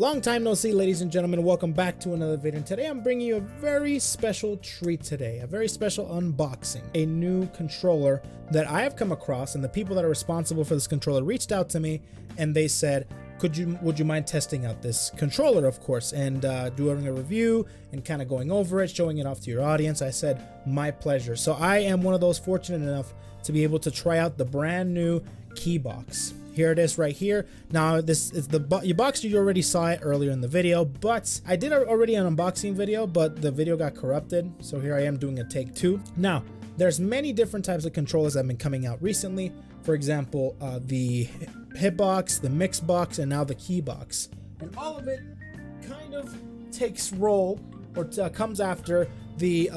Long time no see, ladies and gentlemen. Welcome back to another video. And today I'm bringing you a very special treat today, a very special unboxing, a new controller that I have come across, and the people that are responsible for this controller reached out to me and they said, would you mind testing out this controller, of course, and doing a review and kind of going over it, showing it off to your audience. I said, my pleasure. So I am one of those fortunate enough to be able to try out the brand new Keybox. Here it is right here. Now this is the box. You already saw it earlier in the video, but I did already an unboxing video, but the video got corrupted. So here I am doing a take two. Now there's many different types of controllers that have been coming out recently. For example, the Hitbox, the Mixbox, and now the Keybox. And all of it kind of takes role or comes after the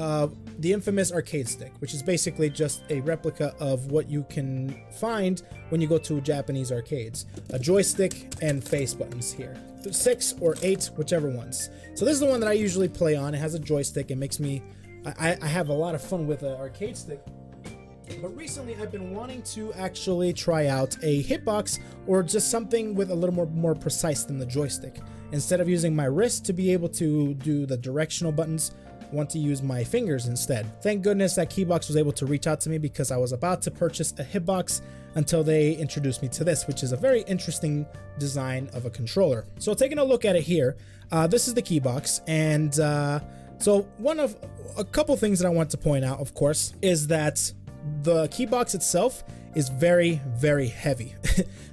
infamous arcade stick, which is basically just a replica of what you can find when you go to Japanese arcades. A joystick and face buttons here. 6 or 8, whichever ones. So this is the one that I usually play on. It has a joystick. It makes me, I have a lot of fun with an arcade stick. But recently I've been wanting to actually try out a Hitbox or just something with a little more precise than the joystick. Instead of using my wrist to be able to do the directional buttons, I want to use my fingers instead. Thank goodness that Keybox was able to reach out to me, because I was about to purchase a Hitbox until they introduced me to this, which is a very interesting design of a controller. So taking a look at it here, this is the Keybox, and so one of a couple things that I want to point out, of course, is that the Keybox itself is very, very heavy.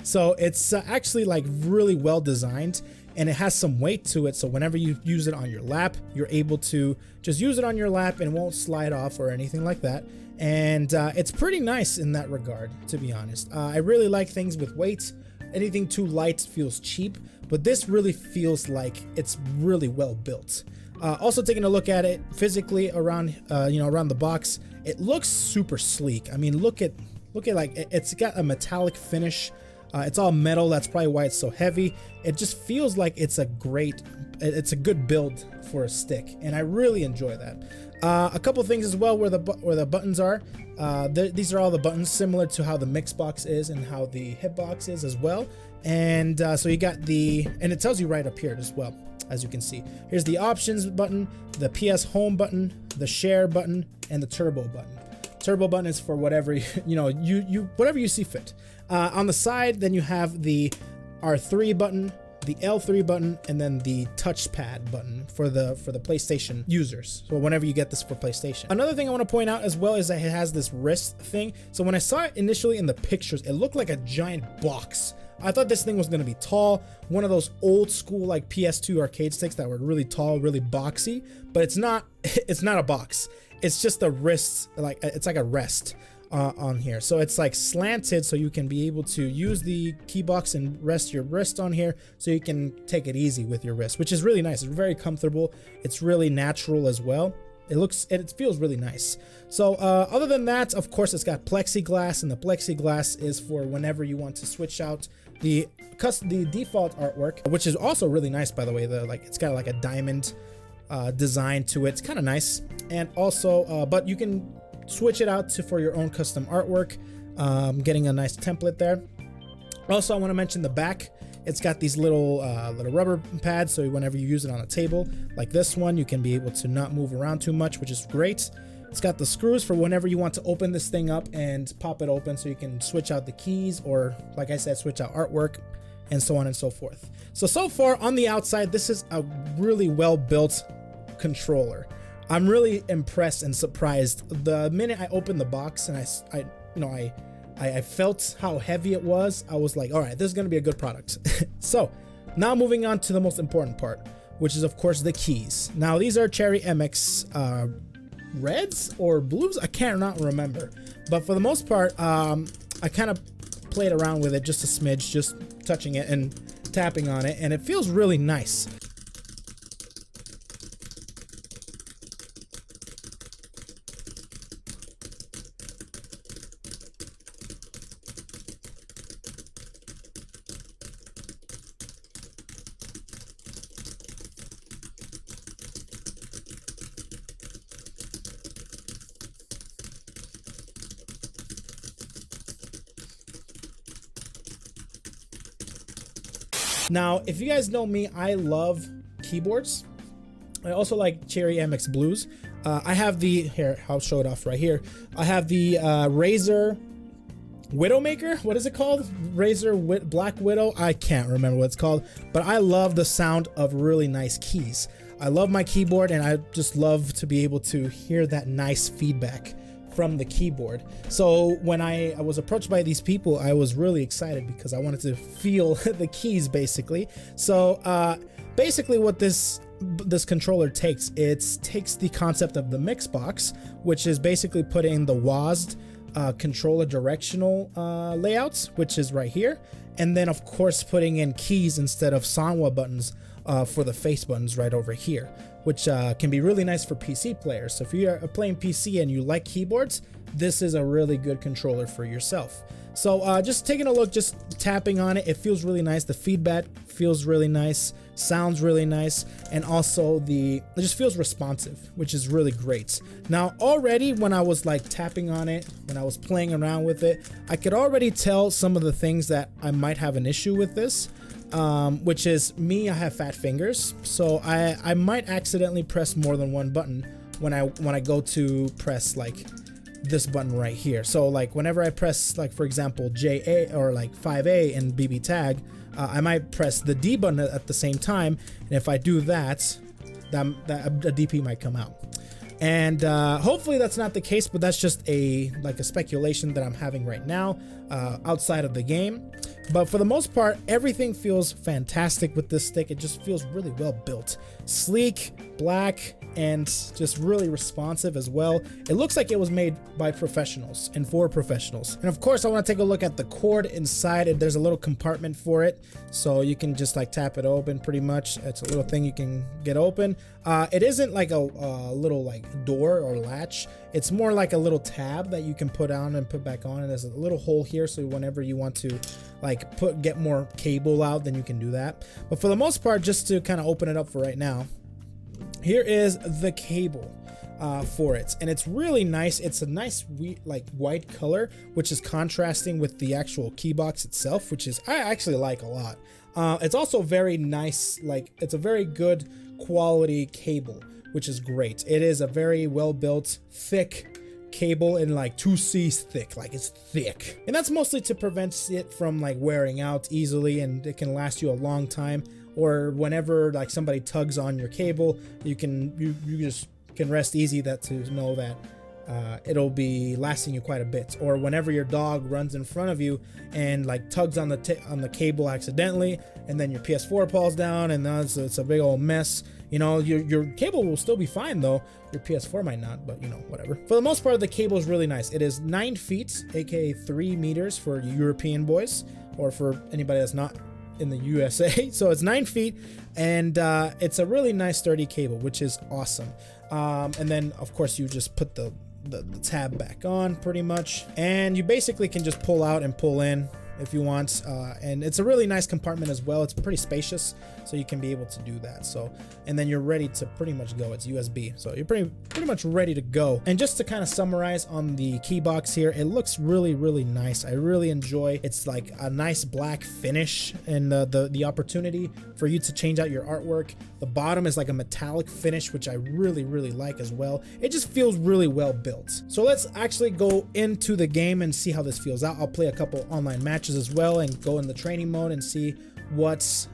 So it's actually like really well designed, and it has some weight to it. So whenever you use it on your lap, you're able to just use it on your lap and it won't slide off or anything like that. And it's pretty nice in that regard, to be honest. I really like things with weight. Anything too light feels cheap, but this really feels like it's really well built. Also taking a look at it physically around, around the box, it looks super sleek. I mean, look at like it's got a metallic finish. It's all metal. That's probably why it's so heavy. It just feels like it's a good build for a stick, and I really enjoy that. A couple things as well where the buttons are. These are all the buttons similar to how the Mixbox is and how the Hitbox is as well. And so you got and it tells you right up here as well, as you can see. Here's the options button, the PS home button, the share button, and the turbo button. Turbo button is for whatever whatever you see fit. On the side, then you have the R3 button, the L3 button, and then the touchpad button for the PlayStation users. So whenever you get this for PlayStation. Another thing I want to point out as well is that it has this wrist thing. So when I saw it initially in the pictures, it looked like a giant box. I thought this thing was going to be tall, one of those old school like PS2 arcade sticks that were really tall, really boxy, but it's not. It's not a box. It's just a wrist, like it's like a rest on here. So it's like slanted, so you can be able to use the Keybox and rest your wrist on here, so you can take it easy with your wrist, which is really nice. It's very comfortable. It's really natural as well. It feels really nice. So other than that, of course, it's got plexiglass, and the plexiglass is for whenever you want to switch out the default artwork, which is also really nice, by the way. It's got like a diamond design to it. It's kind of nice. And also, but you can switch it out for your own custom artwork. Getting a nice template there. Also, I want to mention the back. It's got these little rubber pads, so whenever you use it on a table like this one, you can be able to not move around too much, which is great. It's got the screws for whenever you want to open this thing up and pop it open, so you can switch out the keys, or like I said, switch out artwork, and so on and so forth. So far on the outside, this is a really well built controller. I'm really impressed and surprised. The minute I opened the box and I felt how heavy it was, I was like, all right, this is going to be a good product. So now moving on to the most important part, which is of course the keys. Now these are Cherry MX reds or blues. I cannot remember, but for the most part, I kind of played around with it just a smidge, just touching it and tapping on it, and it feels really nice. Now, if you guys know me, I love keyboards. I also like Cherry MX Blues. I have the, here, I'll show it off right here. I have the Razer Widowmaker. What is it called? Razer Black Widow. I can't remember what it's called, but I love the sound of really nice keys. I love my keyboard, and I just love to be able to hear that nice feedback from the keyboard. So when I was approached by these people, I was really excited because I wanted to feel the keys basically. So basically what this controller takes the concept of the Mixbox, which is basically putting the WASD controller directional layouts, which is right here, and then of course putting in keys instead of Sanwa buttons for the face buttons right over here, which can be really nice for PC players. So if you are playing PC and you like keyboards, this is a really good controller for yourself. So just taking a look, just tapping on it, it feels really nice. The feedback feels really nice, sounds really nice, and also it just feels responsive, which is really great. Now already when I was like tapping on it, when I was playing around with it, I could already tell some of the things that I might have an issue with this. Which is me, I have fat fingers, so I might accidentally press more than one button when I go to press like this button right here. So like whenever I press, like for example JA or like 5A in BBTAG, I might press the D button at the same time, and if I do that a DP might come out. And hopefully that's not the case, but that's just a speculation that I'm having right now outside of the game. But for the most part, everything feels fantastic with this stick. It just feels really well built, sleek, black, and just really responsive as well. It looks like it was made by professionals and for professionals. And of course, I want to take a look at the cord inside, and there's a little compartment for it, so you can just like tap it open pretty much. It's a little thing you can get open. It isn't like a little like door or latch. It's more like a little tab that you can put on and put back on, and there's a little hole here, so whenever you want to like get more cable out, then you can do that. But for the most part, just to kind of open it up for right now, here is the cable for it, and it's really nice. It's a nice like white color, which is contrasting with the actual keybox itself, which is I actually like a lot. It's also very nice, like it's a very good quality cable, which is great. It is a very well built, thick cable, and like 2C thick, like it's thick, and that's mostly to prevent it from like wearing out easily, and it can last you a long time. Or whenever like somebody tugs on your cable, you just can rest easy to know that it'll be lasting you quite a bit. Or whenever your dog runs in front of you and like tugs on the cable accidentally, and then your PS4 falls down, and it's a big old mess. You know, your cable will still be fine though. Your PS4 might not, but you know, whatever. For the most part, the cable is really nice. It is 9 feet, aka 3 meters for European boys, or for anybody that's not in the USA. So it's 9 feet, and it's a really nice sturdy cable, which is awesome. And then of course you just put the tab back on pretty much, and you basically can just pull out and pull in if you want, and it's a really nice compartment as well. It's pretty spacious, so you can be able to do that. So, and then you're ready to pretty much go. It's USB, so you're pretty much ready to go. And just to kind of summarize on the keybox here, it looks really nice. I really enjoy. It's like a nice black finish, and the opportunity for you to change out your artwork. The bottom is like a metallic finish, which I really like as well. It just feels really well built. So let's actually go into the game and see how this feels out. I'll play a couple online matches as well and go in the training mode and see what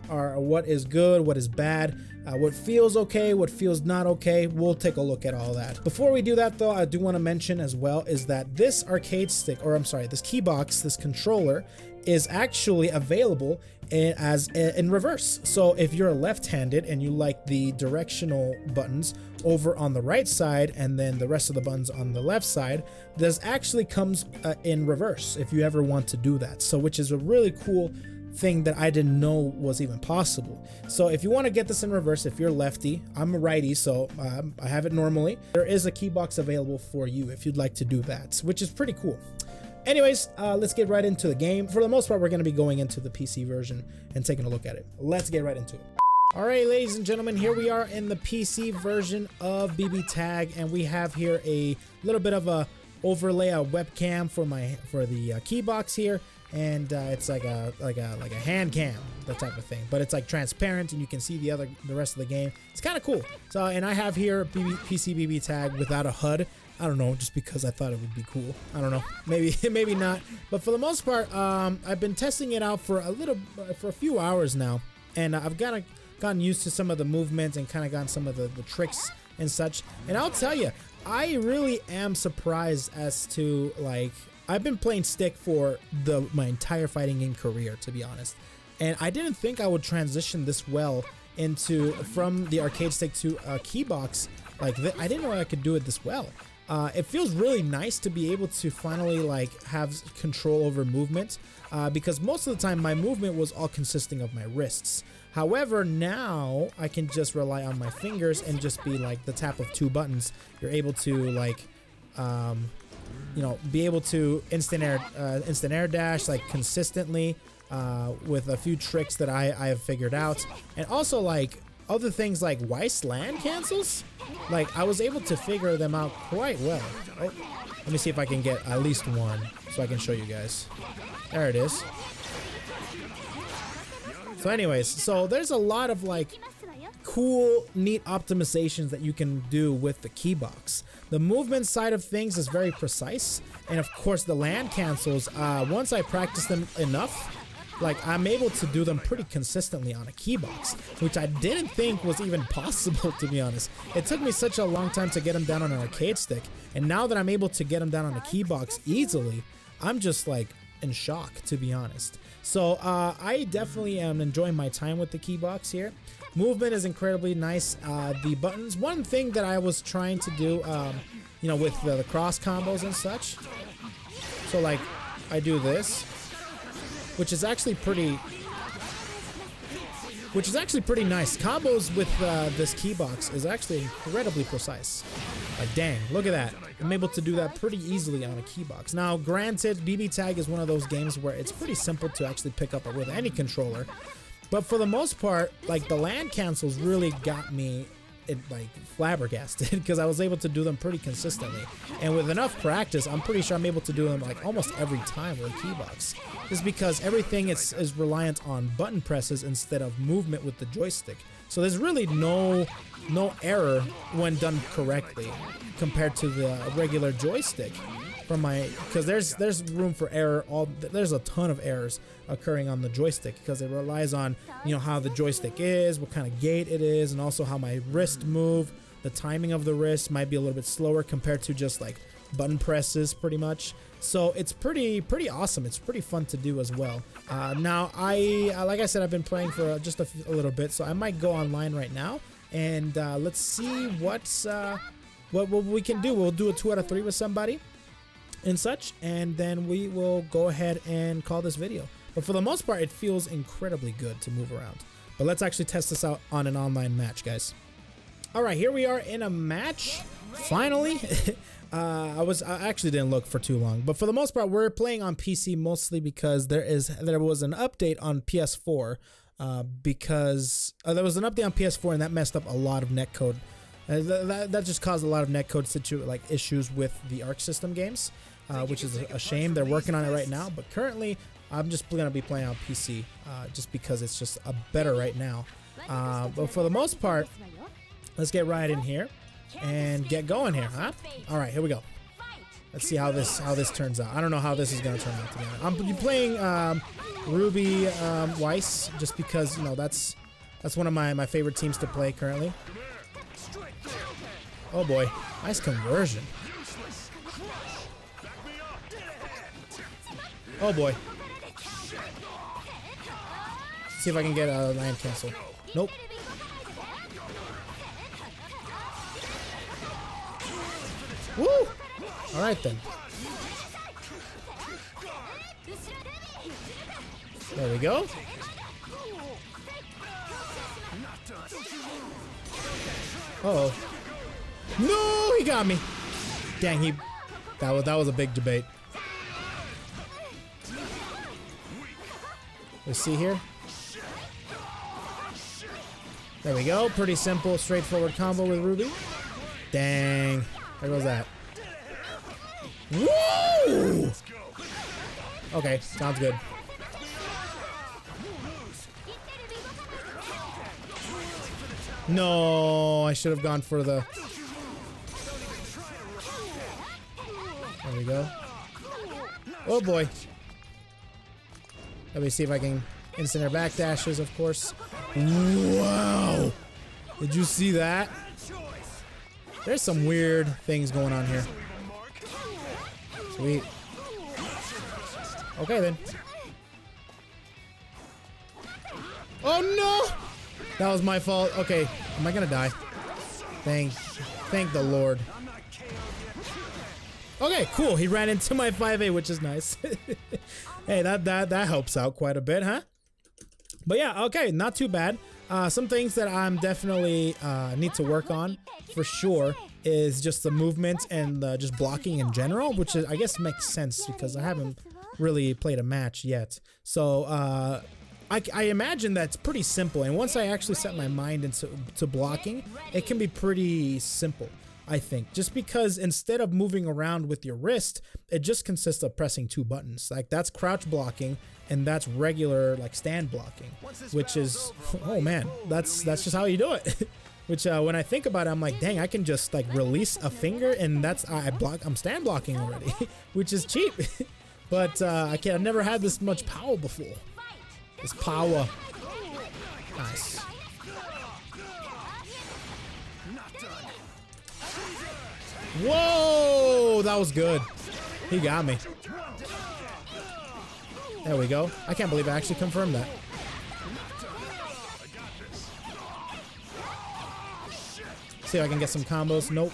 is good, what is bad, what feels okay, what feels not okay. We'll take a look at all that. Before we do that though, I do want to mention as well is that this arcade stick, or I'm sorry, this keybox, this controller is actually available in reverse. So if you're left-handed and you like the directional buttons over on the right side and then the rest of the buttons on the left side, this actually comes in reverse if you ever want to do that. So which is a really cool thing that I didn't know was even possible. So if you want to get this in reverse, if you're lefty, I'm a righty, so I have it normally. There is a keybox available for you if you'd like to do that, which is pretty cool. Anyways, let's get right into the game. For the most part, we're going to be going into the PC version and taking a look at it. Let's get right into it. All right, ladies and gentlemen, here we are in the PC version of BBTAG, and we have here a little bit of a overlay, a webcam for the keybox here, and it's like a hand cam, that type of thing. But it's like transparent, and you can see the rest of the game. It's kind of cool. So, and I have here PC BBTAG without a HUD. I don't know, just because I thought it would be cool. I don't know, maybe not. But for the most part, I've been testing it out for a few hours now, and I've gotten used to some of the movements and kind of gotten some of the tricks and such. And I'll tell you, I really am surprised as to, like, I've been playing stick for my entire fighting game career, to be honest, and I didn't think I would transition this well from the arcade stick to a keybox like this. I didn't know I could do it this well. It feels really nice to be able to finally like have control over movement, because most of the time my movement was all consisting of my wrists. However, now I can just rely on my fingers and just be like the tap of 2 buttons. You're able to like, you know, be able to instant air dash like consistently, with a few tricks that I have figured out, and also like other things like Weiss land cancels. Like, I was able to figure them out quite well. Oh, let me see if I can get at least one so I can show you guys. There it is. So anyways, so there's a lot of like cool, neat optimizations that you can do with the keybox. The movement side of things is very precise, and of course the land cancels, once I practice them enough, like, I'm able to do them pretty consistently on a keybox, which I didn't think was even possible, to be honest. It took me such a long time to get them down on an arcade stick, and now that I'm able to get them down on a keybox easily, I'm just like in shock, to be honest. So I definitely am enjoying my time with the keybox here. Movement is incredibly nice. The buttons, one thing that I was trying to do, you know, with the cross combos and such. So like, I do this, which is actually pretty nice. Combos with this keybox is actually incredibly precise. Like, dang, look at that. I'm able to do that pretty easily on a keybox. Now, granted, BBTAG is one of those games where it's pretty simple to actually pick up with any controller. But for the most part, like, the land cancels really got me like flabbergasted, because I was able to do them pretty consistently, and with enough practice I'm pretty sure I'm able to do them like almost every time with a keybox, just because everything is reliant on button presses instead of movement with the joystick. So there's really no error when done correctly compared to the regular joystick from because there's room for error. There's a ton of errors occurring on the joystick because it relies on, you know, how the joystick is, what kind of gait it is, and also how my wrist move. The timing of the wrist might be a little bit slower compared to just like button presses, pretty much. So it's pretty awesome. It's pretty fun to do as well. Now like I said, I've been playing for just a little bit, so I might go online right now and let's see what we can do. We'll do a 2 out of 3 with somebody and such, and then we will go ahead and call this video. But for the most part, it feels incredibly good to move around. But let's actually test this out on an online match, guys. All right, here we are in a match finally. I actually didn't look for too long, but for the most part we're playing on PC mostly because there was an update on PS4, because there was an update on PS4 and that messed up a lot of netcode. That just caused a lot of netcode issues with the Arc System games, which is a shame. They're working on it right now, but currently I'm just gonna be playing on PC, just because it's just better right now. But for the most part, let's get right in here and get going here, huh? All right, here we go. Let's see how this turns out. I don't know how this is gonna turn out, to be honest. I'm playing Ruby Weiss just because, you know, that's one of my favorite teams to play currently. Oh boy, nice conversion. Oh boy. Let's see if I can get a land cancel. Nope. Woo! Alright then. There we go. Uh-oh. No, he got me. Dang, that was a big debate. Let's see here. There we go. Pretty simple, straightforward combo with Ruby. Dang. There goes that. Woo! Okay, sounds good. No, I should have gone for the... There we go. Oh boy. Let me see if I can instant air back dashes, of course. Wow! Did you see that? There's some weird things going on here. Sweet. Okay then. Oh no! That was my fault. Okay, am I gonna die? Thank the Lord. Okay, cool. He ran into my 5A, which is nice. Hey, that helps out quite a bit, huh? But yeah, okay, not too bad. Some things that I'm definitely need to work on for sure is just the movement and just blocking in general, which is, I guess makes sense because I haven't really played a match yet. So I imagine that's pretty simple, and once I actually set my mind into blocking, it can be pretty simple, I think. Just because instead of moving around with your wrist, it just consists of pressing 2 buttons. Like that's crouch blocking, and that's regular like stand blocking, which is, oh man, that's just how you do it. Which when I think about it, I'm like, dang, I can just like release a finger, and I'm stand blocking already, which is cheap. But I've never had this much power before. This power. Nice. Whoa! That was good. He got me. There we go. I can't believe I actually confirmed that. See if I can get some combos. Nope.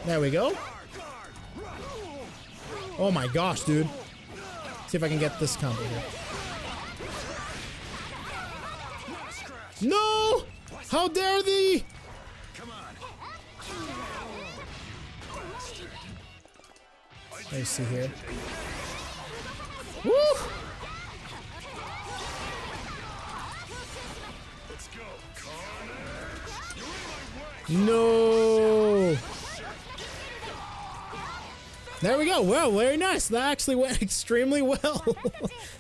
There we go. Oh my gosh, dude. See if I can get this combo here. No! How dare thee! Let me see here. Woo! No! There we go. Well, very nice. That actually went extremely well.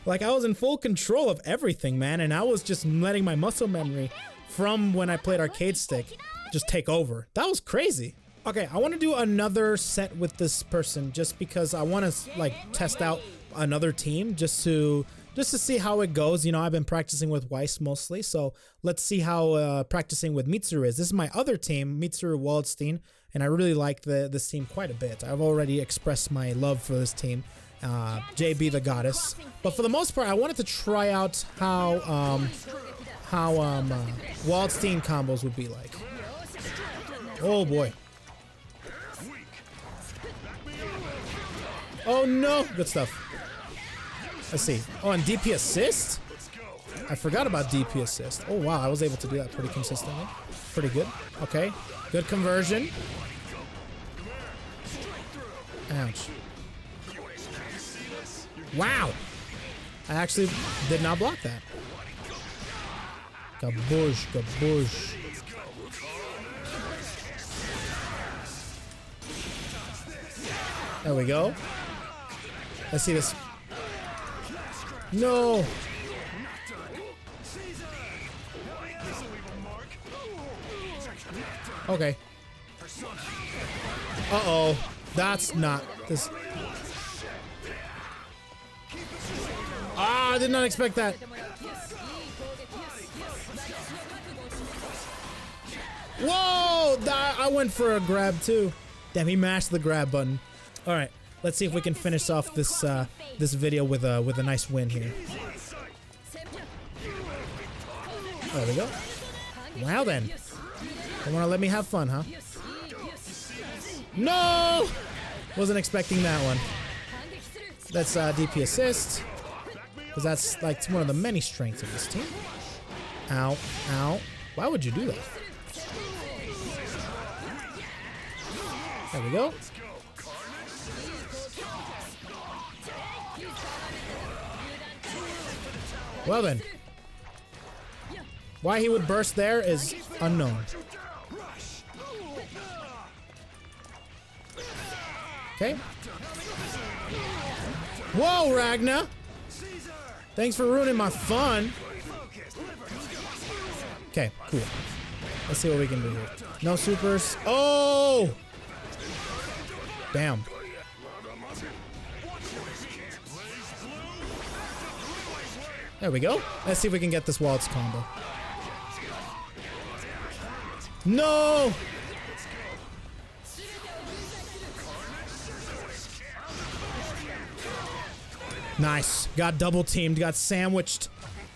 Like I was in full control of everything, man, and I was just letting my muscle memory from when I played arcade stick just take over. That was crazy. Okay, I want to do another set with this person just because I want to like test out another team just to see how it goes. You know, I've been practicing with Weiss mostly, so let's see how practicing with Mitsuru is. This is my other team, Mitsuru Waldstein, and I really like this team quite a bit. I've already expressed my love for this team, JB the Goddess. But for the most part, I wanted to try out how Waldstein combos would be like. Oh boy. Oh no! Good stuff. Let's see. Oh, and DP assist? I forgot about DP assist. Oh wow, I was able to do that pretty consistently. Pretty good. Okay. Good conversion. Ouch. Wow! I actually did not block that. Kaboosh, kaboosh. There we go. Let's see this. No! Okay. Uh-oh. That's not this. Ah, I did not expect that. Whoa! I went for a grab too. Damn, he mashed the grab button. All right, let's see if we can finish off this this video with a nice win here. There we go. Wow then. Don't want to let me have fun, huh? No! Wasn't expecting that one. That's DP assist. Because that's like one of the many strengths of this team. Ow, ow. Why would you do that? There we go. Well then. Why he would burst there is unknown. Okay. Whoa, Ragnar! Thanks for ruining my fun. Okay, cool. Let's see what we can do here. No supers. Oh! Damn. There we go. Let's see if we can get this waltz combo. No! Nice. Got double teamed, got sandwiched.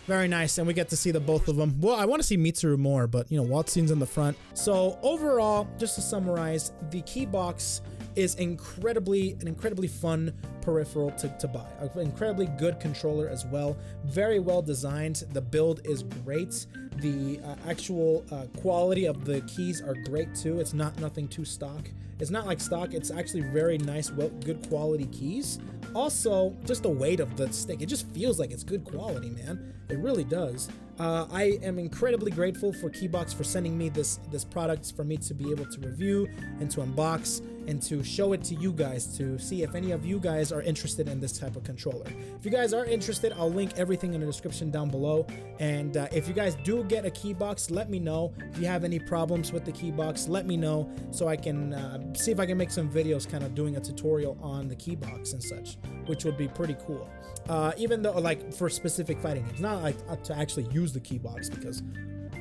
Very nice, and we get to see the both of them. Well, I want to see Mitsuru more, but you know, Waltzine's in the front. So overall, just to summarize, the Keybox is an incredibly fun peripheral to buy. An incredibly good controller as well. Very well designed. The build is great. The actual quality of the keys are great too. It's nothing too stock. It's not like stock. It's actually very nice, good quality keys. Also, just the weight of the stick. It just feels like it's good quality, man. It really does. I am incredibly grateful for Keybox for sending me this product for me to be able to review and to unbox and to show it to you guys to see if any of you guys are interested in this type of controller. If you guys are interested, I'll link everything in the description down below. And if you guys do get a Keybox, let me know. If you have any problems with the Keybox, let me know so I can see if I can make some videos kind of doing a tutorial on the Keybox and such, which would be pretty cool. Even though, like, for specific fighting games, not like to actually use the Keybox, because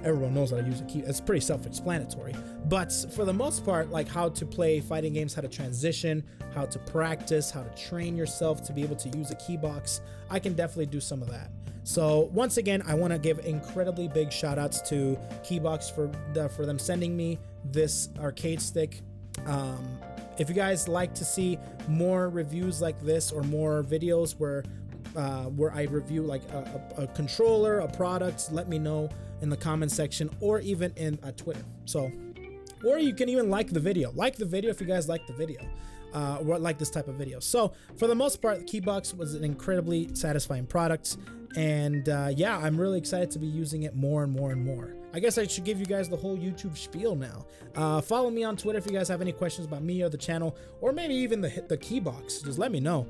everyone knows how to use a key. It's pretty self-explanatory. But for the most part, like how to play fighting games, how to transition, how to practice, how to train yourself to be able to use a Keybox, I can definitely do some of that. So once again, I want to give incredibly big shout outs to Keybox for them sending me this arcade stick. If you guys like to see more reviews like this or more videos where I review like a controller, a product, let me know in the comment section or even in Twitter. So, or you can even like the video. Like the video if you guys like the video. Or like this type of video. So for the most part, the Keybox was an incredibly satisfying product. And yeah, I'm really excited to be using it more and more and more. I guess I should give you guys the whole YouTube spiel now. Follow me on Twitter if you guys have any questions about me or the channel, or maybe even the Keybox. Just let me know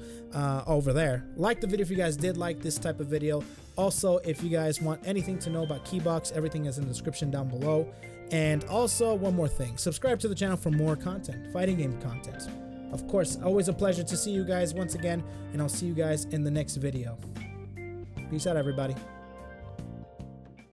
over there. Like the video if you guys did like this type of video. Also, if you guys want anything to know about Keybox, everything is in the description down below. And also, one more thing, subscribe to the channel for more content, fighting game content. Of course, always a pleasure to see you guys once again, and I'll see you guys in the next video. Peace out, everybody.